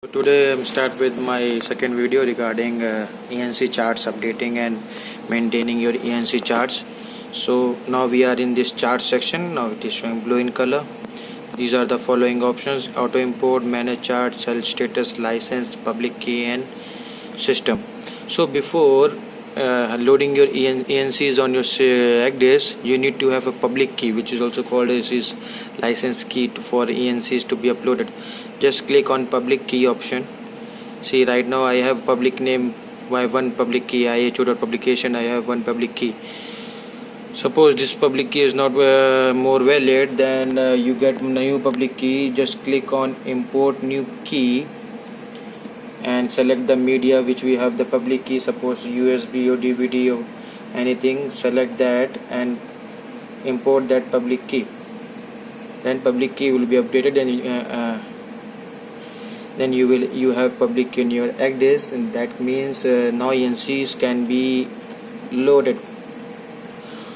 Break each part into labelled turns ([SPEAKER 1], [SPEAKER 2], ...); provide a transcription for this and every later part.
[SPEAKER 1] So today I'm start with my second video regarding ENC charts, updating and maintaining your ENC charts. So now we are in this chart section. Now it is showing blue in color. These are the following options: auto import, manage chart, sell status, license, public key and system. So before loading your ENCs on your ECDIS, you need to have a public key, which is also called as is license key for ENCs to be uploaded. Just click on public key option. See, right now I have public name, one public key, iho.publication. I have one public key. Suppose this public key is not more valid, then you get new public key. Just click on import new key and select the media which we have the public key. Suppose USB or DVD or anything, select that and import that public key. Then public key will be updated and then you have public key in your ECDIS, and that means now ENCs can be loaded.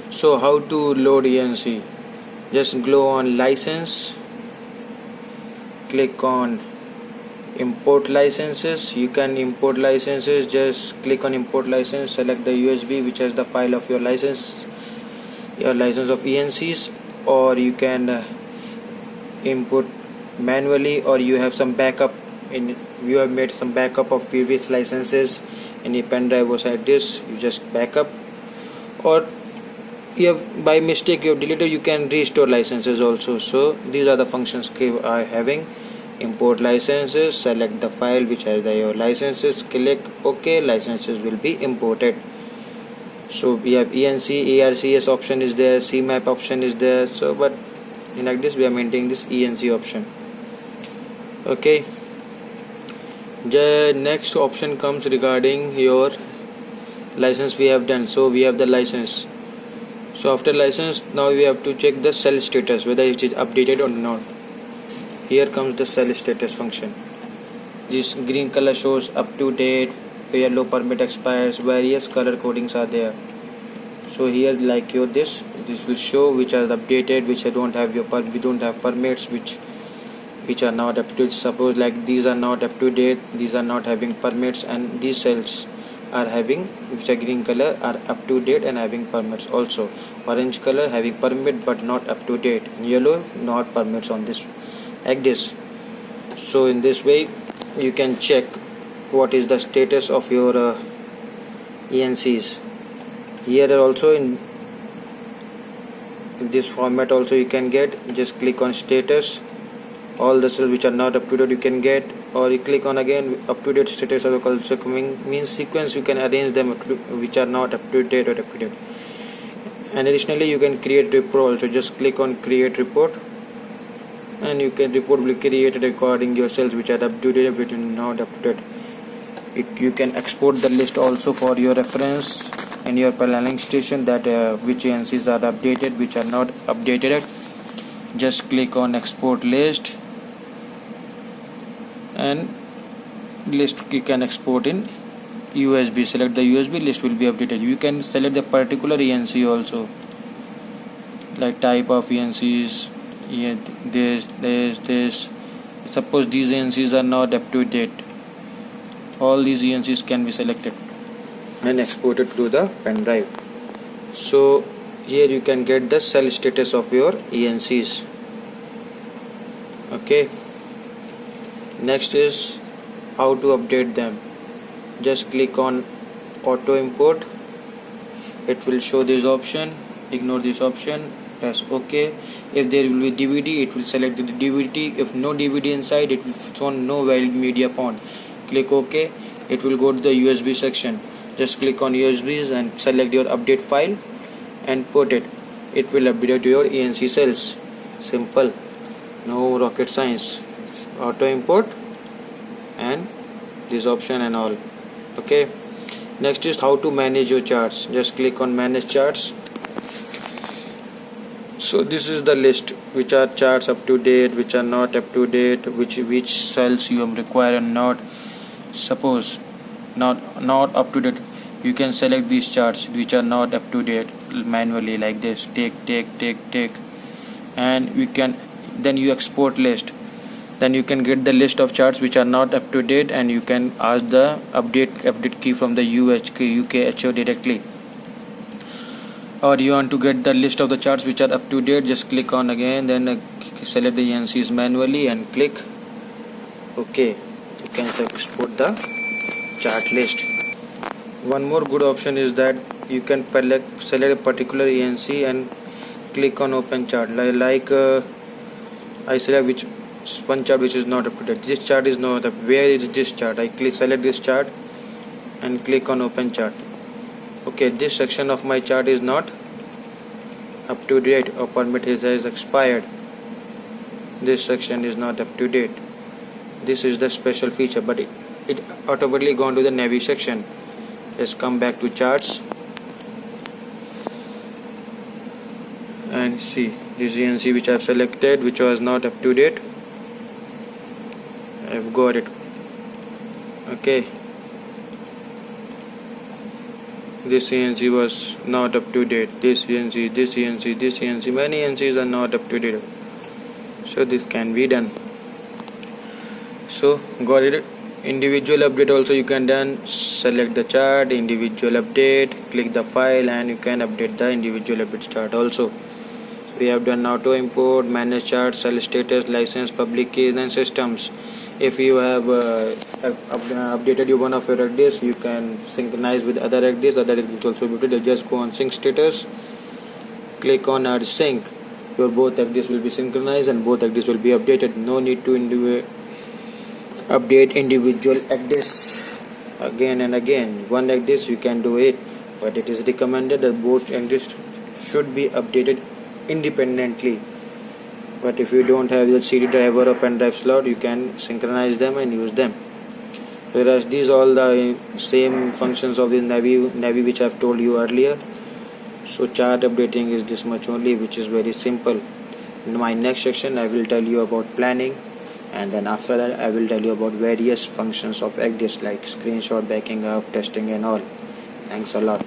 [SPEAKER 1] So how to load ENC? Just go on license, click on import licenses. You can import licenses. Just click on import license, select the USB which has the file of your license of ENCs, or you can input manually, or you have some backup you have made some backup of previous licenses in a pen drive or side disk. You just backup, or you have by mistake you have deleted, you can restore licenses also. So these are the functions are having. Import licenses, select the file which has your licenses, click OK, licenses will be imported. So we have ENC, ARCS option is there, CMAP option is there. So but in like this we are maintaining this ENC option. Okay, the next option comes regarding your license we have done. So we have the license. So after license, now we have to check the sell status, whether it is updated or not. Here comes the sell status function. This green color shows up to date, yellow permit expires, various color codings are there. So here like this will show which are updated, which don't have we don't have permits, which are not up to date. Suppose like these are not up to date, these are not having permits, and these cells are having, which are green color, are up to date and having permits also. Orange color having permit but not up to date, and yellow not permits on this ECDIS. So in this way you can check what is the status of your ENCs. Here also in this format also you can get. Just click on status, all the cells which are not up to date you can get, or you click on again up to date status are also coming, means sequence you can arrange them which are not up to date or up to date. And additionally you can create report also. Just click on create report, and you can report will be created according your cells which are up to date, which are not up to date. You can export the list also for your reference in your planning station, that which ENCs are updated, which are not updated. Just click on export list, and list you can export in USB. Select the USB, list will be updated. You can select the particular ENC also, like type of ENCs. This. Suppose these ENCs are not up to date, all these ENCs can be selected and exported to the pen drive. So here you can get the sell status of your ENCs. Okay, next is how to update them. Just click on auto import. It will show this option. Ignore this option, press OK. If there will be DVD, it will select the DVD. If no DVD inside, it will show no valid media found. Click OK. It will go to the USB section. Just click on USBs and select your update file and put it. It will update your ENC cells. Simple, no rocket science. Auto import and this option and all. Okay, next is how to manage your charts. Just click on manage charts. So this is the list which are charts up to date, which are not up to date, which cells you require and not. Suppose not up to date, you can select these charts which are not up to date manually, like this, take, and we can then you export list. then you can get the list of charts which are not up to date, and you can ask the update key from the UKHO directly. Or you want to get the list of the charts which are up to date, just click on again, then select the ENCs manually and click OK. You can export the chart list. One more good option is that you can select a particular ENC and click on open chart. Like I select one chart which is not up to date. This chart is not up. Where is this chart? I select this chart and click on open chart. Okay, this section of my chart is not up to date, or permit has expired. This section is not up to date. This is the special feature, but it automatically gone to the navy section. Let's come back to charts and see this ENC which I have selected, which was not up to date. I've got it. Okay, this ENC was not up to date. This ENC, this ENC, this ENC, many ENCs are not up to date. So this can be done. So got it. Individual update also you can done. Select the chart, individual update, click the file, and you can update the individual update chart also. So we have done auto import, manage chart, sell status, license, public keys, and systems. If you have updated one of your ECDIS, you can synchronize with other ECDIS. Other ECDIS also be updated. Just go on sync status, click on add sync. Your both ECDIS will be synchronized and both ECDIS will be updated. No need to update individual ECDIS again and again. One ECDIS you can do it, but it is recommended that both ECDIS should be updated independently. But if you don't have the CD drive or a pen drive slot, you can synchronize them and use them. Whereas these all the same functions of the Navy which I have told you earlier. So chart updating is this much only, which is very simple. In my next section I will tell you about planning, and then after that I will tell you about various functions of ECDIS like screenshot, backing up, testing and all. Thanks a lot.